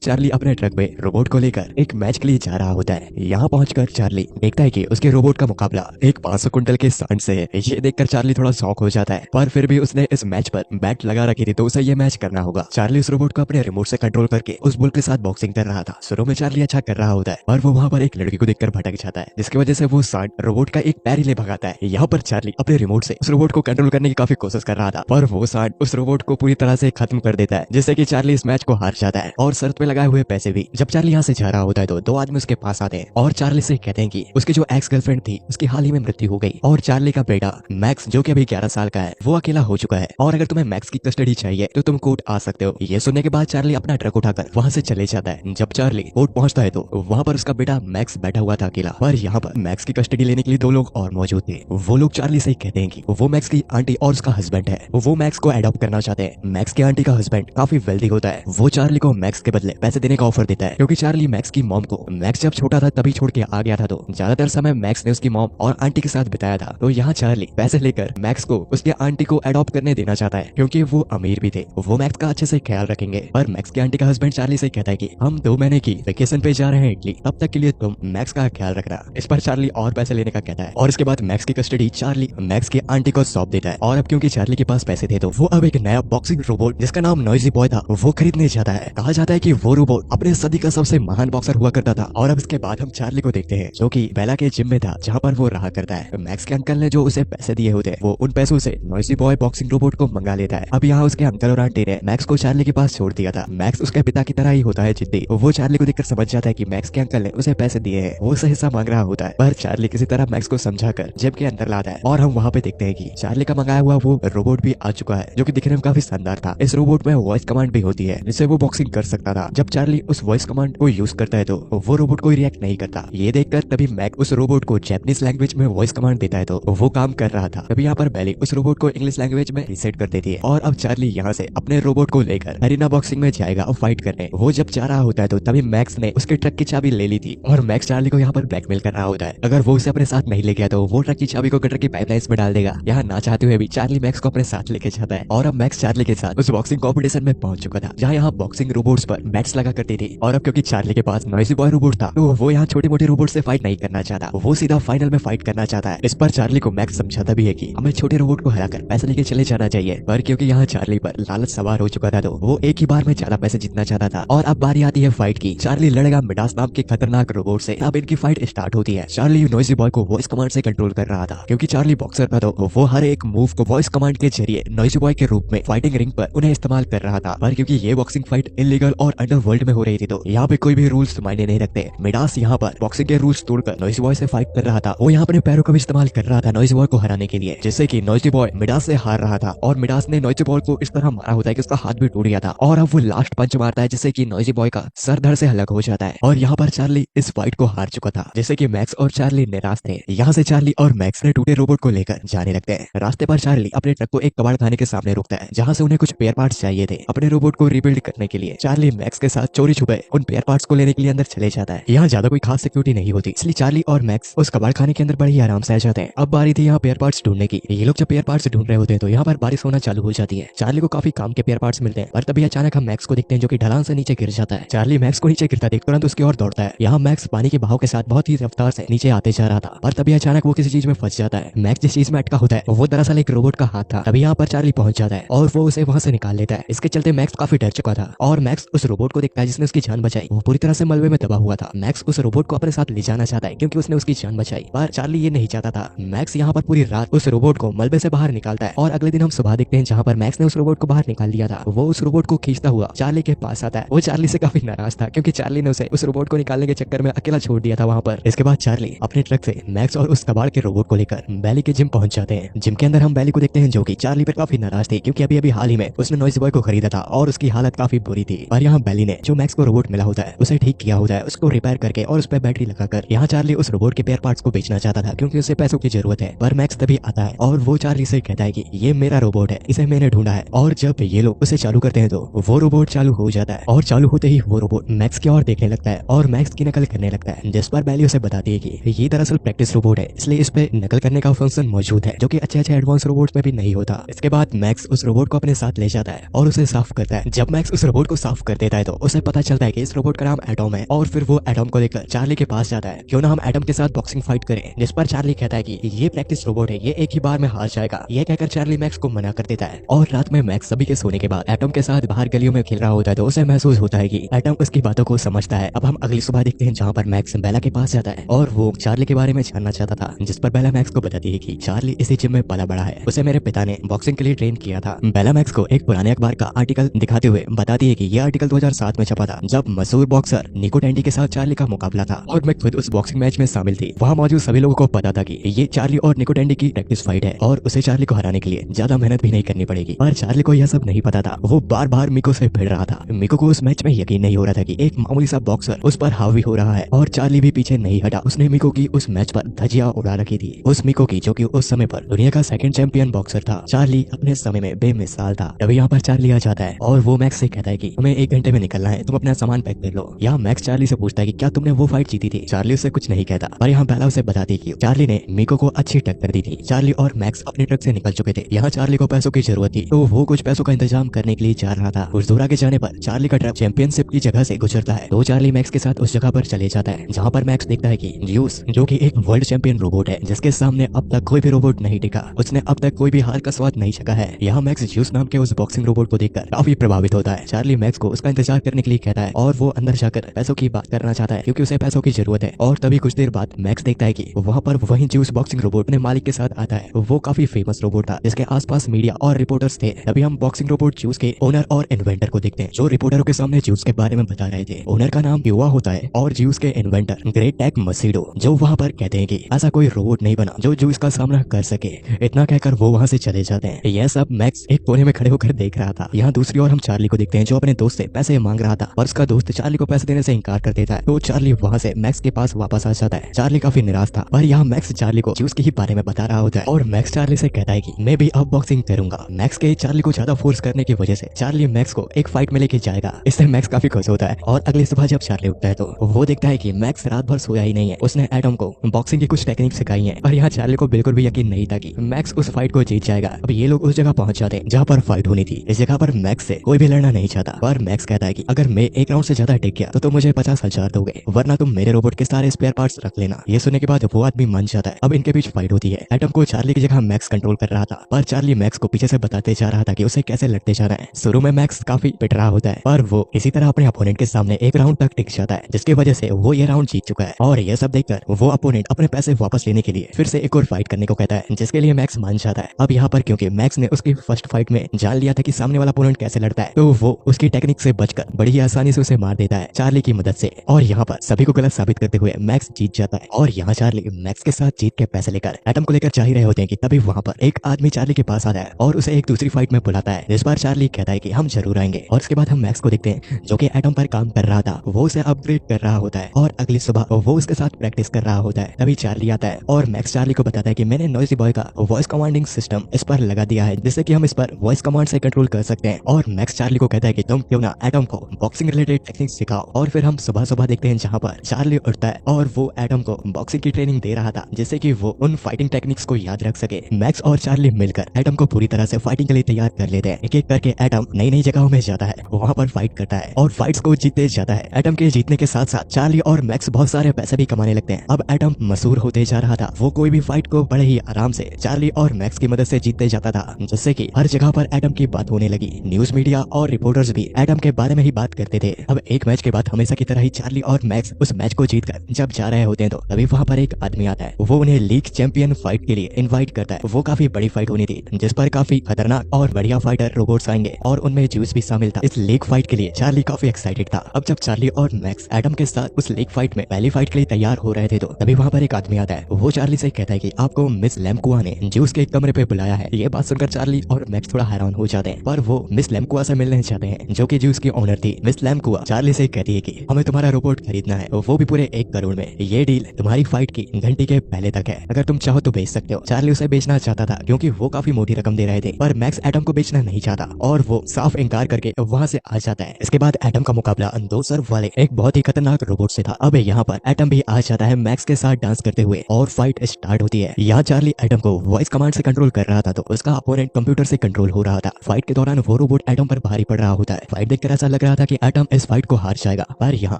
Charlie अपने truck में robot को लेकर एक मैच के लिए जा रहा होता है। यहाँ पहुंचकर चार्ली देखता है कि उसके रोबोट का मुकाबला एक 500 कुंटल के सांड से है। ये देखकर चार्ली थोड़ा शॉक हो जाता है, पर फिर भी उसने इस मैच पर बैट लगा रखी थी तो उसे ये मैच करना होगा। चार्ली उस रोबोट को अपने रिमोट से कंट्रोल करके उस बुल के साथ बॉक्सिंग कर रहा था। शुरू में चार्ली अच्छा कर रहा होता है, पर वो वहाँ पर एक लड़की को देखकर भटक जाता है, जिसकी वजह से वो सांड रोबोट का एक पैर ही ले भगाता है। यहाँ पर चार्ली अपने रिमोट से उस रोबोट को कंट्रोल करने की काफी कोशिश कर रहा था, पर वो सांड उस रोबोट को पूरी तरह से खत्म कर देता है, जिससे कि चार्ली इस मैच को हार जाता है और शर्त पे लगाए हुए पैसे भी। जब चार्ली यहाँ से जा रहा होता है तो दो आदमी उसके पास आते हैं और चार्ली से कहते हैं कि उसकी जो एक्स गर्लफ्रेंड थी उसकी हाल ही में मृत्यु हो गई और चार्ली का बेटा मैक्स जो कि अभी 11 साल का है वो अकेला हो चुका है और अगर तुम्हें मैक्स की कस्टडी चाहिए तो तुम कोर्ट आ सकते हो। ये सुनने के बाद चार्ली अपना ट्रक उठाकर वहाँ से चले जाता है। जब चार्ली कोर्ट पहुंचता है तो वहाँ पर उसका बेटा मैक्स बैठा हुआ था अकेला, पर यहाँ पर मैक्स की कस्टडी लेने के लिए दो लोग और मौजूद थे। वो लोग चार्ली से कहते हैं कि वो मैक्स की आंटी और उसका हस्बैंड है, वो मैक्स को अडॉप्ट करना चाहते हैं। मैक्स की आंटी का हस्बैंड काफी वेल्दी होता है, वो चार्ली को मैक्स के बदले पैसे देने का ऑफर देता है, क्योंकि चार्ली मैक्स की मॉम को मैक्स जब छोटा था तभी छोड़ के आ गया था तो ज्यादातर समय मैक्स ने उसकी मॉम और आंटी के साथ बिताया था। तो यहाँ चार्ली पैसे लेकर मैक्स को उसकी आंटी को अडॉप्ट करने देना चाहता है, क्योंकि वो अमीर भी थे, वो मैक्स का अच्छे से ख्याल रखेंगे। पर मैक्स की आंटी का हस्बैंड चार्ली से कहता है कि हम 2 महीने की वेकेशन पे जा रहे हैं इटली, तब तक के लिए तुम मैक्स का ख्याल रखना। इस पर चार्ली और पैसे लेने का कहता है और इसके बाद मैक्स की कस्टडी चार्ली मैक्स की आंटी को सौंप देता है। और अब क्योंकि चार्ली के पास पैसे थे तो वो अब एक नया बॉक्सिंग रोबोट जिसका नाम नॉइजी बॉय था वो खरीदने जाता है। कहा जाता है कि वो रोबोट अपने सदी का सबसे महान बॉक्सर हुआ करता था। और अब इसके बाद हम चार्ली को देखते हैं जो कि बेला के जिम में था जहाँ पर वो रहा करता है। मैक्स के अंकल ने जो उसे पैसे दिए होते हैं वो उन पैसों से नॉइजी बॉय बॉक्सिंग रोबोट को मंगा लेता है। अब यहाँ उसके अंकल और आंटी ने मैक्स को चार्ली के पास छोड़ दिया था। मैक्स उसके पिता की तरह ही होता है जिद्दी। वो चार्ली को देखकर समझ जाता है कि मैक्स के अंकल ने उसे पैसे दिए हैं, वो उसे हिस्सा मांग रहा होता है, पर चार्ली किसी तरह मैक्स को समझाकर जेब के अंदर लाता है। और हम वहाँ पे देखते हैं कि चार्ली का मंगाया हुआ वो रोबोट भी आ चुका है, जो कि दिखने में काफी शानदार था। इस रोबोट में वॉइस कमांड भी होती है जिससे वो बॉक्सिंग कर सकता था। जब चार्ली उस वॉइस कमांड को यूज करता है तो वो रोबोट कोई रिएक्ट नहीं करता। ये देखकर तभी मैक उस रोबोट को जापानीज लैंग्वेज में वॉइस कमांड देता है तो वो काम कर रहा था। तभी यहाँ पर बेली उस रोबोट को इंग्लिश लैंग्वेज में रीसेट कर देती है। और अब चार्ली यहाँ से अपने रोबोट को लेकर अरीना बॉक्सिंग में जाएगा और फाइट करने। वो जब जा रहा होता है तो तभी मैक्स ने उसके ट्रक की चाबी ले ली थी और मैक्स चार्ली को यहाँ पर ब्लैकमेल कर रहा होता है। अगर वो उसे अपने साथ नहीं ले गया तो वो ट्रक की चाबी को गटर की पाइपलाइंस में डाल देगा। यहाँ ना चाहते हुए भी चार्ली मैक्स को अपने साथ लेके जाता है। और अब मैक्स चार्ली के साथ उस बॉक्सिंग कॉम्पिटिशन में पहुंच चुका था जहाँ यहाँ बॉक्सिंग रोबोट्स पर बैट्स लगा करती थी। और अब क्योंकि चार्ली के पास नॉइजी बॉय रोबोट था तो वो यहाँ छोटे मोटे रोबोट से फाइट नहीं करना चाहता, वो सीधा फाइनल में फाइट करना चाहता है। इस पर चार्ली को मैक्स समझाता भी है कि हमें छोटे रोबोट को हराकर पैसे लेके चले जाना चाहिए, पर क्योंकि यहाँ चार्ली पर लालच सवार हो चुका था तो वो एक ही बार में ज्यादा पैसे जीतना चाहता था। और अब बारी आती है फाइट की। चार्ली लड़ेगा मिडास नाम के खतरनाक रोबोट से। अब इनकी फाइट स्टार्ट होती है। चार्ली नॉइजी बॉय को वॉइस कमांड से कंट्रोल कर रहा था, क्योंकि चार्ली बॉक्सर था तो वो हर एक मूव को वॉइस कमांड के जरिए नॉइजी बॉय के रूप में फाइटिंग रिंग पर उन्हें इस्तेमाल कर रहा था। पर क्योंकि ये बॉक्सिंग फाइट इलीगल और अंडरवर्ल्ड में हो रही थी तो यहाँ पे कोई भी रूल्स मायने नहीं रखते। मिडास यहाँ पर बॉक्सिंग के रूल्स तोड़कर नॉइजी बॉय से फाइट कर रहा था। वो यहाँ अपने पैरों का भी इस्तेमाल कर रहा था नॉइजी बॉय को हराने के लिए, जिससे कि नॉइजी बॉय मिडास से हार रहा था। और मिडास ने नॉइजी बॉय को इस तरह मारा होता है कि उसका हाथ भी टूट गया था। और अब वो लास्ट पंच मारता है जिससे कि नॉइजी बॉय का सर धड़ से अलग हो जाता है। और यहाँ पर चार्ली इस फाइट को हार चुका था, जिससे कि मैक्स और चार्ली निराश थे। यहाँ से चार्ली और मैक्स ने टूटे रोबोट को लेकर जाने लगते हैं। रास्ते पर चार्ली अपने ट्रक को एक कबाड़ खाने के सामने रुकता है जहाँ से उन्हें कुछ पेयर पार्ट्स चाहिए थे अपने रोबोट को रिबिल्ड करने के लिए। चार्ली मैक्स के साथ चोरी छुपे उन पेयर पार्ट्स को लेने के लिए अंदर चले जाता है। यहाँ ज्यादा कोई खास सिक्योरिटी नहीं होती, इसलिए चार्ली और मैक्स उस कबाड़ खाने के अंदर बड़े ही आराम से आ जाते हैं। अब बारी थी यहाँ पेयर पार्ट्स ढूंढने की। ये लोग जब पेयर पार्ट्स ढूंढ रहे होते हैं तो यहाँ पर बारिश होना चालू हो जाती है। चार्ली को काफी काम के पेयर पार्ट्स मिलते हैं, पर तभी अचानक हम मैक्स को देखते हैं जो कि ढलान से नीचे गिर जाता है। चार्ली मैक्स को नीचे गिरता देख तुरंत उसकी ओर दौड़ता है। यहाँ मैक्स पानी के बहाव के साथ बहुत ही रफ्तार से नीचे आते जा रहा था, पर तभी अचानक वो किसी चीज में फंस जाता है। मैक्स जिस चीज में अटका होता है वो दरअसल एक रोबोट का हाथ था। तभी यहाँ पर चार्ली पहुंच जाता है और वो उसे वहाँ से निकाल लेता है। इसके चलते मैक्स काफी डर चुका था और मैक्स उस रोबोट को देखता है जिसने उसकी जान बचाई। वो पूरी तरह से मलबे में दबा हुआ था। मैक्स उस रोबोट को अपने साथ ले जाना चाहता है क्योंकि उसने उसकी जान बचाई, पर चार्ली ये नहीं चाहता था। मैक्स यहाँ पर पूरी रात उस रोबोट को मलबे से बाहर निकालता है और अगले दिन हम सुबह देखते हैं जहाँ पर मैक्स ने उस रोबोट को बाहर निकाल लिया था। वो उस रोबोट को खींचता हुआ चार्ली के पास आता है। वो चार्ली से काफी नाराज था क्योंकि चार्ली ने उसे उस रोबोट को निकालने के चक्कर में अकेला छोड़ दिया था वहाँ पर। इसके बाद चार्ली अपने ट्रक से मैक्स और उस कबाड़ के रोबोट को लेकर बैली के जिम पहुंच जाते हैं। जिम के अंदर हम बैली को देखते हैं जो कि चार्ली पर काफी नाराज थी क्योंकि अभी हाल ही में उसने नॉइजी बॉय को खरीदा था और उसकी हालत काफी बुरी थी। पर यहाँ बैली ने जो मैक्स को रोबोट मिला होता है उसे ठीक किया होता है, उसको रिपेयर करके और उस पर बैटरी लगाकर। यहाँ चार्ली उस रोबोट के पेयर पार्ट्स को बेचना चाहता था क्योंकि उसे पैसों की जरूरत है। पर मैक्स तभी आता है और वो चार्ली से कहता है कि ये मेरा रोबोट है, इसे मैंने ढूंढा है। और जब ये लोग उसे चालू करते हैं तो वो रोबोट चालू हो जाता है और चालू होते ही वो रोबोट मैक्स की ओर देखने लगता है और मैक्स की नकल करने लगता है, जिस पर बैली उसे बताती है कि ये दरअसल प्रैक्टिस रोबोट है, इसलिए इस पे नकल करने का फंक्शन मौजूद है जो कि अच्छे एडवांस रोबोट्स में भी नहीं होता। इसके बाद मैक्स उस रोबोट को अपने साथ ले जाता है और उसे साफ करता है। जब मैक्स उस रोबोट को साफ कर देता है तो तो उसे पता चलता है कि इस रोबोट का नाम एटॉम है और फिर वो एटॉम को लेकर चार्ली के पास जाता है। क्यों ना हम एटॉम के साथ बॉक्सिंग फाइट करें, जिस पर चार्ली कहता है कि ये प्रैक्टिस रोबोट है, ये एक ही बार में हार जाएगा। ये कहकर चार्ली मैक्स को मना कर देता है और रात में मैक्स सभी के सोने के बाद एटॉम के साथ बाहर गलियों में खेल रहा होता है तो उसे महसूस होता है कि एटॉम उसकी बातों को समझता है। अब हम अगली सुबह देखते हैं जहाँ पर मैक्स बेला के पास जाता है और वो चार्ली के बारे में जानना चाहता था, जिस पर बेला मैक्स को बताती है कि चार्ली इसी जिम में पला बड़ा है, उसे मेरे पिता ने बॉक्सिंग के लिए ट्रेन किया था। बेला मैक्स को एक पुराने अखबार का आर्टिकल दिखाते हुए बताती है कि यह आर्टिकल 2007 में छपा था, जब मशहूर बॉक्सर निको डैंडी के साथ चार्ली का मुकाबला था और मैं खुद उस बॉक्सिंग मैच में शामिल थी। वहाँ मौजूद सभी लोगों को पता था कि ये चार्ली और निको डैंडी की प्रैक्टिस फाइट है और उसे चार्ली को हराने के लिए ज्यादा मेहनत भी नहीं करनी पड़ेगी। पर चार्ली को यह सब नहीं पता था। वो बार बार मिको से भिड़ रहा था। मिको को उस मैच में यकीन नहीं हो रहा था कि एक मामूली सा बॉक्सर उस पर हावी हो रहा है और चार्ली भी पीछे नहीं हटा। उसने मिको की उस मैच पर धजिया उड़ा रखी थी। उस मिको की जो कि उस समय पर दुनिया का सेकंड चैंपियन बॉक्सर था। चार्ली अपने समय में बेमिसाल था। तभी यहाँ पर चार्ली आ जाता है और वो मैक्स से कहता है कि हमें 1 घंटे में निकलना है, तुम अपना सामान पैक कर लो। यहाँ मैक्स चार्ली से पूछता है कि क्या तुमने वो फाइट जीती थी। चार्ली उससे कुछ नहीं कहता, पर यहाँ बेला उसे बताती कि चार्ली ने मिको को अच्छी टक्कर दी थी। चार्ली और मैक्स अपने ट्रक से निकल चुके थे। यहाँ चार्ली को पैसों की जरूरत थी तो वो कुछ पैसों का इंतजाम करने के लिए जा रहा था। कुछ दूर आगे जाने पर चार्ली का ट्रक चैंपियनशिप की जगह से गुजरता है तो चार्ली मैक्स के साथ उस जगह पर चले जाता है जहाँ पर मैक्स देखता है कि ज्यूस, जो कि एक वर्ल्ड चैंपियन रोबोट है जिसके सामने अब तक कोई भी रोबोट नहीं टिका, उसने अब तक कोई भी हार का स्वाद नहीं चखा है। यहाँ मैक्स ज्यूस नाम के उस बॉक्सिंग रोबोट को देखकर काफी प्रभावित होता है। चार्ली मैक्स को उसका इंतजार करने के लिए कहता है और वो अंदर जाकर पैसों की बात करना चाहता है क्योंकि उसे पैसों की जरूरत है। और तभी कुछ देर बाद मैक्स देखता है कि वहाँ पर वही ज्यूस बॉक्सिंग रोबोट अपने मालिक के साथ आता है। वो काफी फेमस रोबोट था जिसके आसपास मीडिया और रिपोर्टर्स थे। तभी हम बॉक्सिंग रोबोट ज्यूस के ओनर और इन्वेंटर को देखते हैं जो रिपोर्टरों के सामने ज्यूस के बारे में बता रहे थे। ओनर का नाम युवा होता है और ज्यूस के इन्वेंटर ग्रेट टेक मसीडो, जो वहाँ पर कहते हैं कि ऐसा कोई रोबोट नहीं बना जो ज्यूस का सामना कर सके। इतना कहकर वो वहाँ से चले जाते हैं। यह सब मैक्स एक कोने में खड़े होकर देख रहा था। यहाँ दूसरी ओर हम चार्ली को देखते हैं जो अपने दोस्त से पैसे मांग रहा था और उसका दोस्त चार्ली को पैसे देने से इनकार कर देता है तो चार्ली वहाँ से मैक्स के पास वापस आ जाता है। चार्ली काफी निराश था, पर यहाँ मैक्स चार्ली को ज्यूस के ही बारे में बता रहा होता है और मैक्स चार्ली से कहता है कि मैं भी अब बॉक्सिंग करूंगा। मैक्स के चार्ली को ज्यादा फोर्स करने की वजह से चार्ली मैक्स को एक फाइट में लेके जाएगा। इससे मैक्स काफी खुश होता है और अगली सुबह जब चार्ली उठता है तो वो देखता है कि मैक्स रात भर सोया ही नहीं है। उसने एटम को बॉक्सिंग की कुछ टेक्निक सिखाई है। पर यहाँ चार्ली को बिल्कुल भी यकीन नहीं था कि मैक्स उस फाइट को जीत जाएगा। अब ये लोग उस जगह पहुंच जाते हैं जहाँ पर फाइट होनी थी। इस जगह पर मैक्स से कोई भी लड़ना नहीं चाहता, पर मैक्स कहता है कि अगर मैं एक राउंड से ज्यादा टिक गया तो तुम मुझे 50,000 दोगे, वरना तुम मेरे रोबोट के सारे स्पेयर पार्ट्स रख लेना। ये सुनने के बाद वो आदमी मान जाता है। अब इनके बीच फाइट होती है। एटम को चार्ली की जगह मैक्स कंट्रोल कर रहा था, पर चार्ली मैक्स को पीछे से बताते जा रहा था कि उसे कैसे लड़ते जाना है। शुरू में मैक्स काफी पिट रहा होता है, पर वो इसी तरह अपने अपोनेंट के सामने एक राउंड तक टिक जाता है, जिसकी वजह से वो ये राउंड जीत चुका है। और ये सब देखकर वो अपोनेंट अपने पैसे वापस लेने के लिए फिर से एक और फाइट करने को कहता है, जिसके लिए मैक्स मान जाता है। अब यहाँ पर क्योंकि मैक्स ने उसकी फर्स्ट फाइट में जान लिया था कि सामने वाला अपोनेंट कैसे लड़ता है, तो वो उसकी टेक्निक से बचकर बड़ी आसानी से उसे मार देता है चार्ली की मदद से। और यहाँ पर सभी को गलत साबित करते हुए मैक्स जीत जाता है। और यहाँ चार्ली मैक्स के साथ जीत के पैसे लेकर एटम को लेकर जा ही रहे होते हैं कि तभी वहाँ पर एक आदमी चार्ली के पास आता है और उसे एक दूसरी फाइट में बुलाता है। इस बार चार्ली कहता है कि हम जरूर आएंगे। और उसके बाद हम मैक्स को देखते हैं जो कि एटम पर काम कर रहा था। वो उसे अपग्रेड कर रहा होता है और अगली सुबह वो उसके साथ प्रैक्टिस कर रहा होता है। तभी चार्ली आता है और मैक्स चार्ली को बताता है कि मैंने नॉइजी बॉय का वॉइस कमांडिंग सिस्टम इस पर लगा दिया है, जिससे कि हम इस पर वॉइस कमांड से कंट्रोल कर सकते हैं। और मैक्स चार्ली को कहता है कि तुम क्यों ना एटम को बॉक्सिंग रिलेटेड टेक्निक सिखाओ। और फिर हम सुबह सुबह देखते हैं जहाँ पर चार्ली उठता है और वो एटम को बॉक्सिंग की ट्रेनिंग दे रहा था, जिससे कि वो उन फाइटिंग टेक्निक्स को याद रख सके। मैक्स और चार्ली मिलकर एटम को पूरी तरह से फाइटिंग के लिए तैयार कर लेते हैं। एक एक करके एटम नई नई जगहों में जाता है, वहाँ पर फाइट करता है और फाइट्स को जीतते जाता है। एटम के जीतने के साथ साथ चार्ली और मैक्स बहुत सारे पैसे भी कमाने लगते हैं। अब एटम मशहूर होते जा रहा था। वो कोई भी फाइट को बड़े ही आराम से चार्ली और मैक्स की मदद से जीतते जाता था, जिससे कि हर जगह पर एटम की बात होने लगी। न्यूज मीडिया और रिपोर्टर्स भी एटम के बारे में ही बात करते थे। अब एक मैच के बाद हमेशा की तरह ही चार्ली और मैक्स उस मैच को जीतकर जब जा रहे होते हैं तो तभी वहाँ पर एक आदमी आता है। वो उन्हें लीग चैंपियन फाइट के लिए इनवाइट करता है। वो काफी बड़ी फाइट होनी थी, जिस पर काफी खतरनाक और बढ़िया फाइटर रोबोट्स आएंगे और उनमें ज्यूस भी शामिल था। इस लीग फाइट के लिए चार्ली काफी एक्साइटेड था। अब जब चार्ली और मैक्स एटम के साथ उस लीग फाइट में पहली फाइट के लिए तैयार हो रहे थे तो तभी वहाँ पर एक आदमी आता है। वो चार्ली से कहता है कि आपको मिस लेम्कुआ ने ज्यूस के कमरे पे बुलाया है। ये बात सुनकर चार्ली और मैक्स थोड़ा हैरान हो जाते हैं, पर वो मिस लेम्कुआ से मिलने चाहते हैं, जो कि ज्यूस की ओनर थी। मिस लेम्कुआ चार्ली से कहती है कि हमें तुम्हारा रोबोट खरीदना है, वो भी पूरे 1 करोड़ में। ये डील तुम्हारी फाइट की घंटी के पहले तक है, अगर तुम चाहो तो बेच सकते हो। चार्ली उसे बेचना चाहता था क्योंकि वो काफी मोटी रकम दे रहे थे, पर मैक्स एटम को बेचना नहीं चाहता और वो साफ इनकार करके वहाँ से आ जाता है। इसके बाद एटम का मुकाबला 2 सर्व वाले एक बहुत ही खतरनाक रोबोट से था। अब यहाँ पर एटम भी आ जाता है मैक्स के साथ डांस करते हुए और फाइट स्टार्ट होती है। यहाँ चार्ली एटम को वॉइस कमांड से कंट्रोल कर रहा था तो उसका अपोनेंट कंप्यूटर से कंट्रोल हो रहा था। फाइट के दौरान वो रोबोट एटम पर भारी पड़ रहा होता है। फाइट देखकर ऐसा लग लग रहा था कि एटम इस फाइट को हार जाएगा, पर यहाँ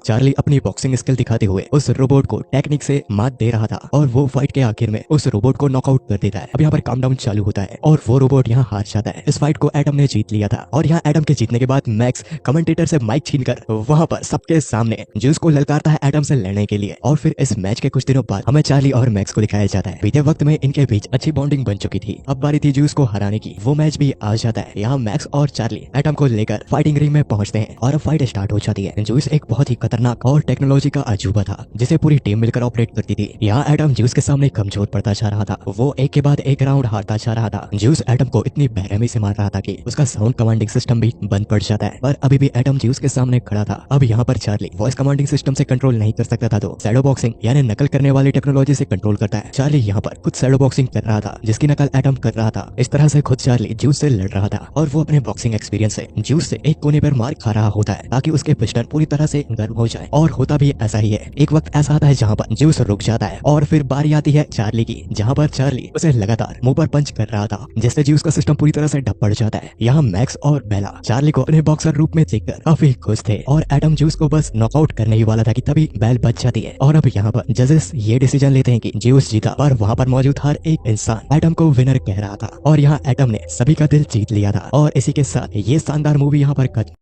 चार्ली अपनी बॉक्सिंग स्किल दिखाते हुए उस रोबोट को टेक्निक से मात दे रहा था और वो फाइट के आखिर में उस रोबोट को नॉकआउट कर देता है। अब यहाँ पर काउंटडाउन चालू होता है और वो रोबोट यहाँ हार जाता है। इस फाइट को एटम ने जीत लिया था और यहाँ एटम के जीतने के बाद मैक्स कमेंटेटर से माइक छीनकर वहां पर सबके सामने ज्यूस को ललकारता है एटम से लड़ने के लिए। और फिर इस मैच के कुछ दिनों बाद हमें चार्ली और मैक्स को दिखाया जाता है। बीते वक्त में इनके बीच अच्छी बॉन्डिंग बन चुकी थी, अब बारी थी ज्यूस को हराने की। वो मैच भी आ जाता है। यहाँ मैक्स और चार्ली एटम को लेकर फाइटिंग रिंग में पहुंचते हैं और अब फाइट स्टार्ट हो जाती है। ज्यूस एक बहुत ही खतरनाक और टेक्नोलॉजी का अजूबा था जिसे पूरी टीम मिलकर ऑपरेट करती थी। यहाँ एटम ज्यूस के सामने कमजोर पड़ता जा रहा था, वो एक के बाद एक राउंड हारता जा रहा था। ज्यूस एटम को इतनी बेरहमी से मार रहा था कि उसका साउंड कमांडिंग सिस्टम भी बंद पड़ जाता है, पर अभी भी एटम ज्यूस के सामने खड़ा था। अब यहाँ पर चार्ली वॉइस कमांडिंग सिस्टम से कंट्रोल नहीं कर सकता था, तो शैडो बॉक्सिंग यानी नकल करने वाली टेक्नोलॉजी से कंट्रोल करता है। चार्ली यहाँ पर खुद शैडो बॉक्सिंग कर रहा था जिसकी नकल एटम कर रहा था। इस तरह से खुद चार्ली ज्यूस से लड़ रहा था और वो अपने बॉक्सिंग एक्सपीरियंस से ज्यूस से एक कोने पर मार खा रहा होता है ताकि उसके पिस्टन पूरी तरह से गर्म हो जाए। और होता भी ऐसा ही है। एक वक्त ऐसा आता है जहाँ पर ज्यूस रुक जाता है और फिर बारी आती है चार्ली की, जहाँ पर चार्ली उसे लगातार मुंह पर पंच कर रहा था जिससे ज्यूस का सिस्टम पूरी तरह से डब पड़ जाता है। यहाँ मैक्स और बेला चार्ली को अपने बॉक्सर रूप में देखकर काफी खुश थे और एटम ज्यूस को बस नॉकआउट करने ही वाला था कि तभी बेल बच जाती है। और अब यहाँ पर जजेस ये डिसीजन लेते हैं कि ज्यूस जीता, पर वहाँ पर मौजूद हर एक इंसान एटम को विनर कह रहा था और यहाँ एटम ने सभी का दिल जीत लिया था। और इसी के साथ ये शानदार मूवी यहाँ पर खत्म